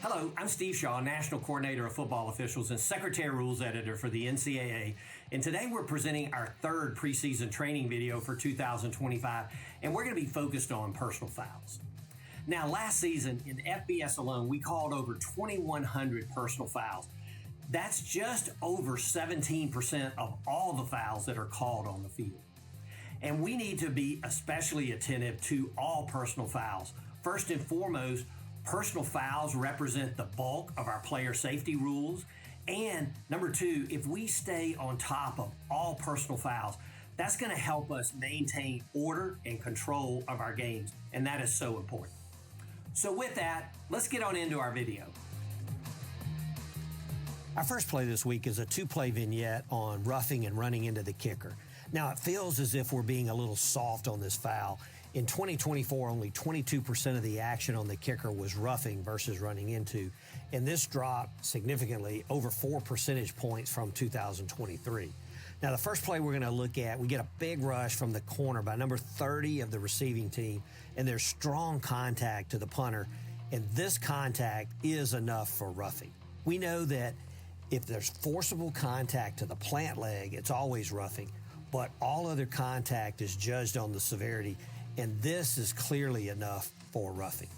Hello, I'm Steve Shaw, National Coordinator of Football Officials and Secretary Rules Editor for the NCAA. And today we're presenting our third preseason training video for 2025, and we're going to be focused on personal fouls. Now, last season in FBS alone, we called over 2,100 personal fouls. That's just over 17% of all the fouls that are called on the field. And we need to be especially attentive to all personal fouls. First and foremost, personal fouls represent the bulk of our player safety rules. And number two, if we stay on top of all personal fouls, that's going to help us maintain order and control of our games. And that is so important. So with that, let's get on into our video. Our first play this week is a two-play vignette on roughing and running into the kicker. Now, it feels as if we're being a little soft on this foul. In 2024, only 22% of the action on the kicker was roughing versus running into, and this dropped significantly, over 4 percentage points from 2023. Now, the first play we're going to look at, we get a big rush from the corner by number 30 of the receiving team, and there's strong contact to the punter, and this contact is enough for roughing. We know that if there's forcible contact to the plant leg, it's always roughing, but all other contact is judged on the severity, and this is clearly enough for roughing.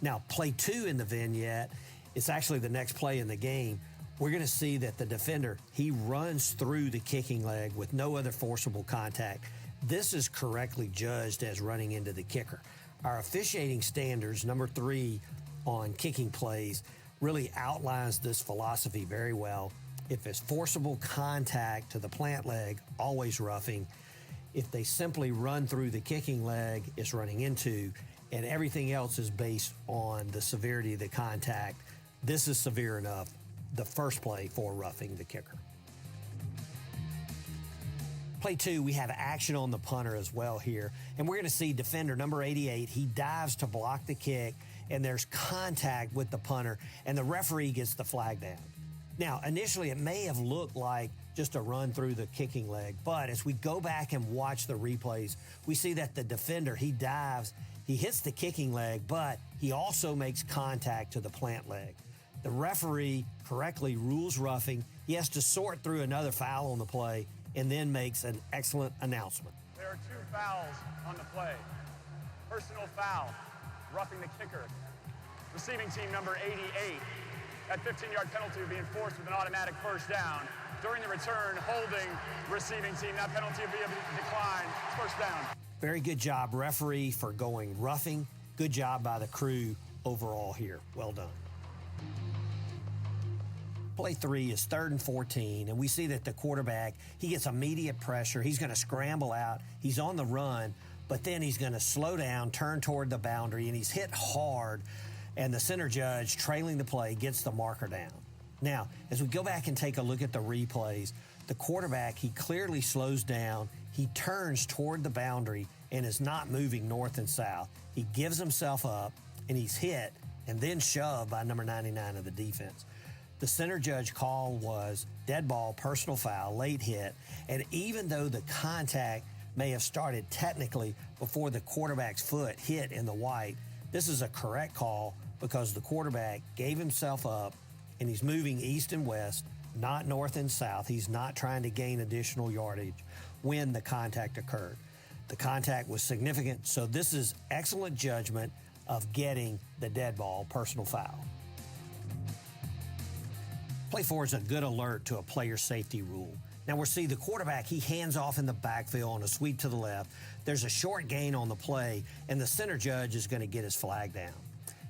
Now, play two in the vignette, it's actually the next play in the game. We're going to see that the defender, he runs through the kicking leg with no other forcible contact. This is correctly judged as running into the kicker. Our officiating standards, number 3 on kicking plays, really outlines this philosophy very well. If it's forcible contact to the plant leg, always roughing. If they simply run through the kicking leg, it's running into, and everything else is based on the severity of the contact. This is severe enough, the first play for roughing the kicker. Play two, we have action on the punter as well here, and we're going to see defender number 88, he dives to block the kick, and there's contact with the punter, and the referee gets the flag down. Now, initially, it may have looked like just a run through the kicking leg, but as we go back and watch the replays, we see that the defender, he dives, he hits the kicking leg, but he also makes contact to the plant leg. The referee correctly rules roughing. He has to sort through another foul on the play and then makes an excellent announcement. There are 2 fouls on the play. Personal foul, roughing the kicker. Receiving team number 88. That 15-yard penalty will be enforced with an automatic first down. During the return, holding receiving team, that penalty will be a decline. First down. Very good job, referee, for going roughing. Good job by the crew overall here. Well done. Play 3 is 3rd and 14, and we see that the quarterback, he gets immediate pressure. He's going to scramble out. He's on the run, but then he's going to slow down, turn toward the boundary, and he's hit hard, and the center judge, trailing the play, gets the marker down. Now, as we go back and take a look at the replays, the quarterback, he clearly slows down. He turns toward the boundary and is not moving north and south. He gives himself up, and he's hit and then shoved by number 99 of the defense. The center judge call was dead ball, personal foul, late hit, and even though the contact may have started technically before the quarterback's foot hit in the white, this is a correct call because the quarterback gave himself up and he's moving east and west, not north and south. He's not trying to gain additional yardage when the contact occurred. The contact was significant, so this is excellent judgment of getting the dead ball, personal foul. Play 4 is a good alert to a player safety rule. Now we'll see the quarterback, he hands off in the backfield on a sweep to the left. There's a short gain on the play, and the center judge is going to get his flag down.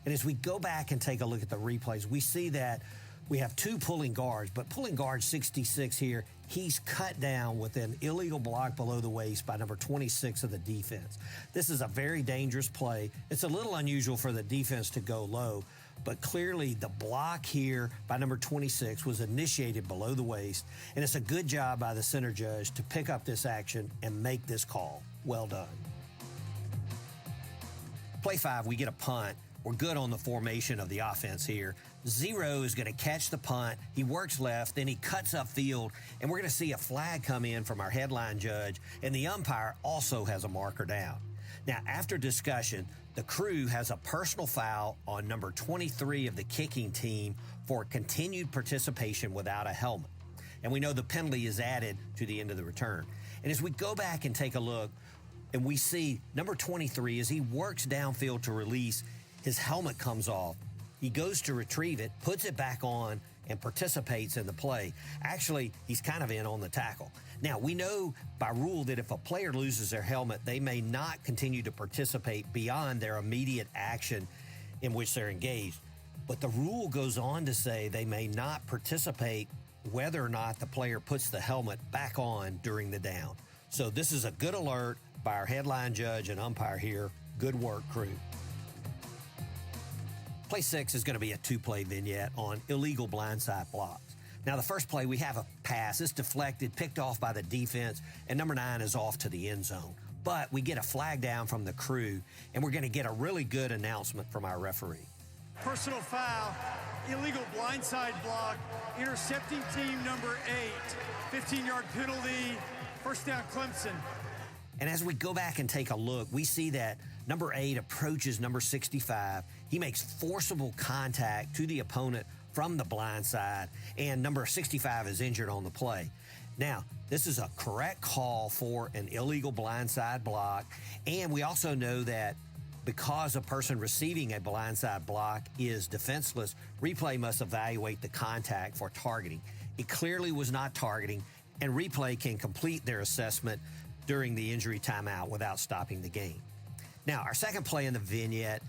And as we go back and take a look at the replays, we see that we have 2 pulling guards, but pulling guard 66 here, he's cut down with an illegal block below the waist by number 26 of the defense. This is a very dangerous play. It's a little unusual for the defense to go low, but clearly the block here by number 26 was initiated below the waist, and it's a good job by the center judge to pick up this action and make this call. Well done. Play 5, we get a punt. We're good on the formation of the offense here. Zero is going to catch the punt. He works left, then he cuts upfield, and we're going to see a flag come in from our headline judge, and the umpire also has a marker down. Now, after discussion, The crew has a personal foul on number 23 of the kicking team for continued participation without a helmet. And we know the penalty is added to the end of the return. And as we go back and take a look, and we see number 23, as he works downfield to release, his helmet comes off. He goes to retrieve it, puts it back on, and participates in the play. Actually, he's kind of in on the tackle. Now, we know by rule that if a player loses their helmet, they may not continue to participate beyond their immediate action in which they're engaged. But the rule goes on to say they may not participate whether or not the player puts the helmet back on during the down. So this is a good alert by our headline judge and umpire here. Good work, crew. Play 6 is going to be a two-play vignette on illegal blindside blocks. Now, the first play, we have a pass. It's deflected, picked off by the defense, and number 9 is off to the end zone. But we get a flag down from the crew, and we're going to get a really good announcement from our referee. Personal foul, illegal blindside block, intercepting team number 8, 15-yard penalty, first down Clemson. And as we go back and take a look, we see that number 8 approaches number 65. He makes forcible contact to the opponent from the blind side, and number 65 is injured on the play. Now, this is a correct call for an illegal blindside block, and we also know that because a person receiving a blindside block is defenseless, replay must evaluate the contact for targeting. It clearly was not targeting, and replay can complete their assessment during the injury timeout without stopping the game. Now, our second play in the vignette,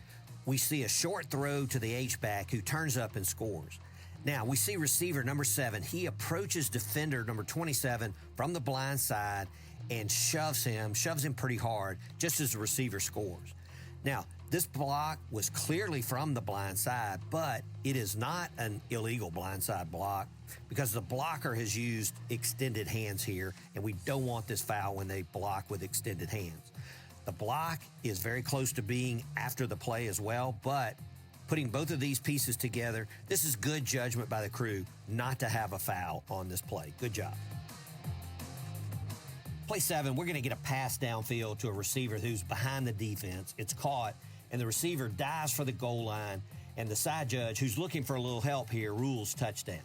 we see a short throw to the H-back who turns up and scores. Now, we see receiver number 7. He approaches defender number 27 from the blind side and shoves him pretty hard just as the receiver scores. Now, this block was clearly from the blind side, but it is not an illegal blindside block because the blocker has used extended hands here, and we don't want this foul when they block with extended hands. The block is very close to being after the play as well, but putting both of these pieces together, this is good judgment by the crew not to have a foul on this play. Good job. Play 7, we're going to get a pass downfield to a receiver who's behind the defense. It's caught, and the receiver dives for the goal line, and the side judge, who's looking for a little help here, rules touchdown.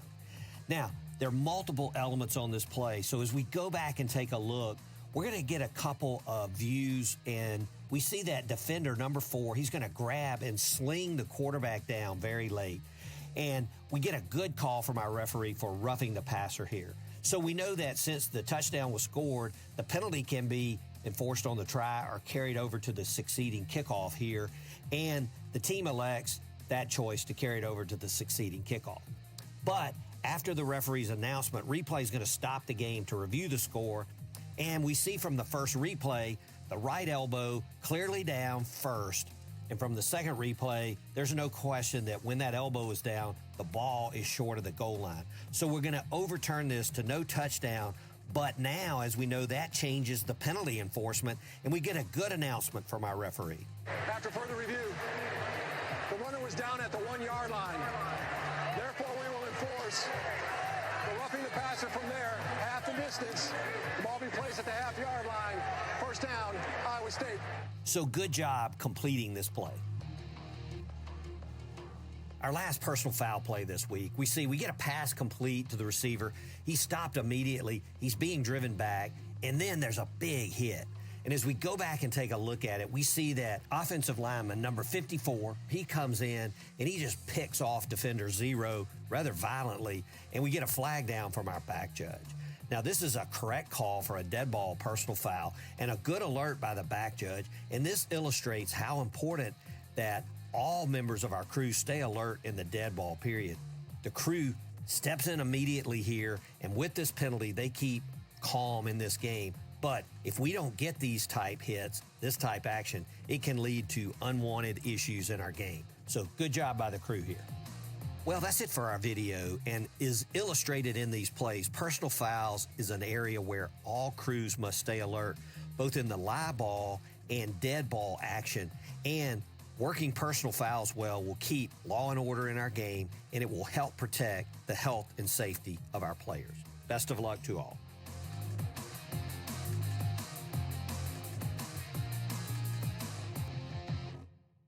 Now, there are multiple elements on this play, so as we go back and take a look, we're going to get a couple of views, and we see that defender, number 4, he's going to grab and sling the quarterback down very late. And we get a good call from our referee for roughing the passer here. So we know that since the touchdown was scored, the penalty can be enforced on the try or carried over to the succeeding kickoff here, and the team elects that choice to carry it over to the succeeding kickoff. But after the referee's announcement, replay is going to stop the game to review the score, and we see from the first replay, the right elbow clearly down first. And from the second replay, there's no question that when that elbow is down, the ball is short of the goal line. So we're going to overturn this to no touchdown. But now, as we know, that changes the penalty enforcement, and we get a good announcement from our referee. After further review, the runner was down at the 1-yard line. Therefore, we will enforce the roughing the passer from there, half the distance. The ball be placed at the half-yard line. First down, Iowa State. So good job completing this play. Our last personal foul play this week, we get a pass complete to the receiver. He's stopped immediately. He's being driven back, and then there's a big hit. And as we go back and take a look at it, we see that offensive lineman number 54, he comes in, and he just picks off defender 0 rather violently, and we get a flag down from our back judge. Now, this is a correct call for a dead ball personal foul and a good alert by the back judge, and this illustrates how important that all members of our crew stay alert in the dead ball period. The crew steps in immediately here, and with this penalty, they keep calm in this game. But if we don't get these type hits, this type action, it can lead to unwanted issues in our game. So good job by the crew here. Well, that's it for our video, and is illustrated in these plays. Personal fouls is an area where all crews must stay alert, both in the live ball and dead ball action. And working personal fouls well will keep law and order in our game, and it will help protect the health and safety of our players. Best of luck to all.